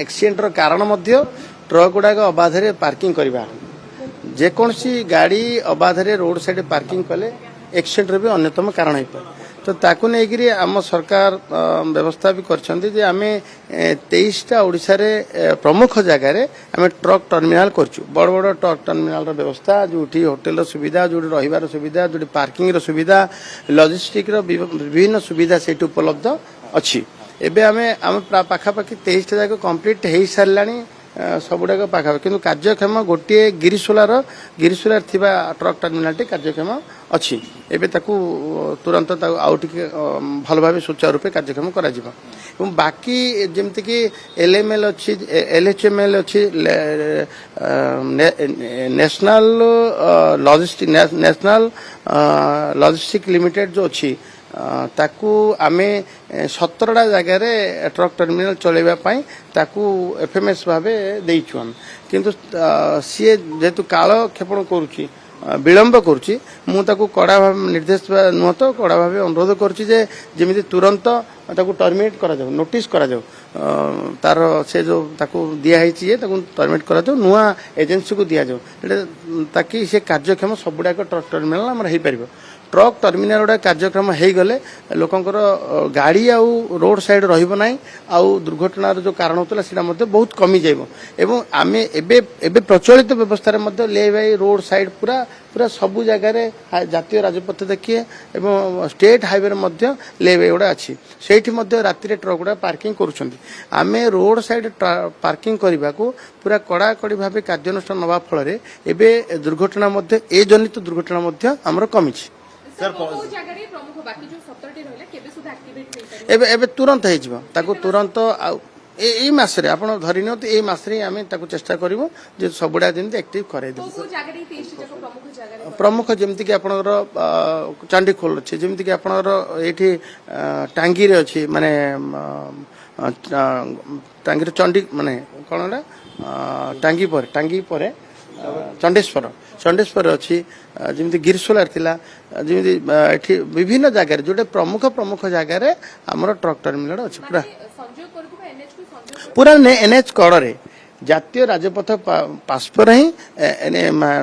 एक्सीडेंटर कारण truck गुड़ाक अबाधे parking करवा जेकोसी गाड़ी अबाधे रोड साइड पार्किंग कले एक्सीडेंटर भी अन्यतम कारण हो पाए। तो ताकू नहीं आम सरकार व्यवस्था भी करछंती आम 23टा ओडिशा रे प्रमुख जगार आम ट्रक टर्मिनाल करछु बड़ बड़ ट्रक टर्मिनाल व्यवस्था जोठी होटेल सुविधा जो रहिबार सुविधा जो पार्किंग सुविधा लॉजिस्टिक विभिन्न सुविधा से उपलब्ध अच्छी। एबे आम पाखापाखि 23टा जाक कंप्लीट हो सारानी सबुड़ाक पाखा कि कार्यक्षम गोटे गिरीशोलार थिबा ट्रक टर्मिनाल कार्यक्षम अच्छी। एबे ताकू तुरंत आउ टिके भल भाव सुचारू रूपे कार्यक्षम करा जिवो। बाकी जमती कि एलएमएल अच्छी एलएचएमएल अच्छी नेशनल लॉजिस्टिक लिमिटेड जो अच्छी ताकू आमे 17टा जगार ट्रक टर्मिनाल चलेबा पाई ताकू एफएमएस भावे देइछु हम किंतु सी जेतु काल क्षेपण करूची विलंब करुच्ची मुझे कड़ा भाव निर्देश नुह तो कड़ा भाव अनुरोध करुच्ची जे जमी तुरंत ताकू टर्मिनेट करा जाऊ नोटिस करा जाऊ तार से जो ताकू दिखाई टर्मिनेट करा जाऊ नुआ एजेंसी को दि जाऊ ताकि से कार्यक्षम सबुड़ाक ट्रक टर्मिनाल आम हो पार। ट्रक टर्मिनाल गुड़ा कार्यक्रम हो गले लोकंर गाड़ी आउ रोड साइड रहा आउ दुर्घटनार जो कारण होता है बहुत कमी जाइबो। एवं आम एबे प्रचलित व्यवस्था ले भाई रोड साइड पूरा पूरा सबू जगार जातीय राजपथ देखिए एवं स्टेट हाईवे ले गुड़ा अच्छी से राति ट्रक गुड़ा पार्किंग करुँच आम रोड साइड पार्किंग करने को पूरा कड़ाकड़ी भाव कार्यानुष्ठान नवा फल दुर्घटना ए जनित दुर्घटना आमर कमी। एबे तुरंत हो तुरंत यही मसरे आप धरी नि यही मसरे आम चेष्टा करूँ जे सबुड़ा जमी एक्टिव कराई प्रमुख जमीक आपणर चंडीखोल अच्छे जमीक आपणर ये टांगी अच्छी माने टांगी चंडी माने कौन टांगी पर चंडेश्वर अच्छी जमी गिरसोलार थिला जमी विभिन्न जगार जोटे प्रमुख प्रमुख जगार आमर ट्रक टर्मिनाल अच्छी पूरा एनएच कड़े जातीय राजपथ पार्श्वर ही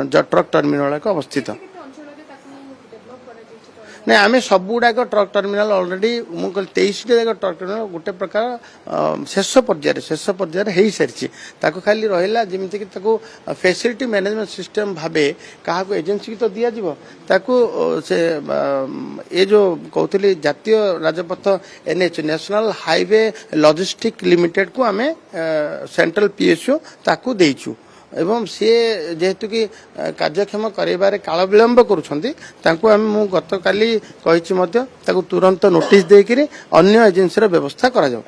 ट्रक टर्मिनाल अवस्थित नहीं आम सबुड़ाक ट्रक टर्मिनाल ऑलरेडी मुझे 23टा जाक ट्रक टर्मिनाल गोटे प्रकार शेष पर्यायर हो सारी खाली रहा जमीक फैसिलिटी मैनेजमेंट सिस्टम भावे क्या एजेंसी की तो दि जाको से ये जो कहते जातीय Rajpath NH national highway logistic limited को आम सेंट्रल पीएसओ ताकू देइछु एवं सी जेहेतु कि कार्यक्षम कराइबारे काल विलंब करुछंती तांको हम गत काली कहिछि तुरंत नोटिस देकरी अन्य एजेंसी व्यवस्था करा जाऊ।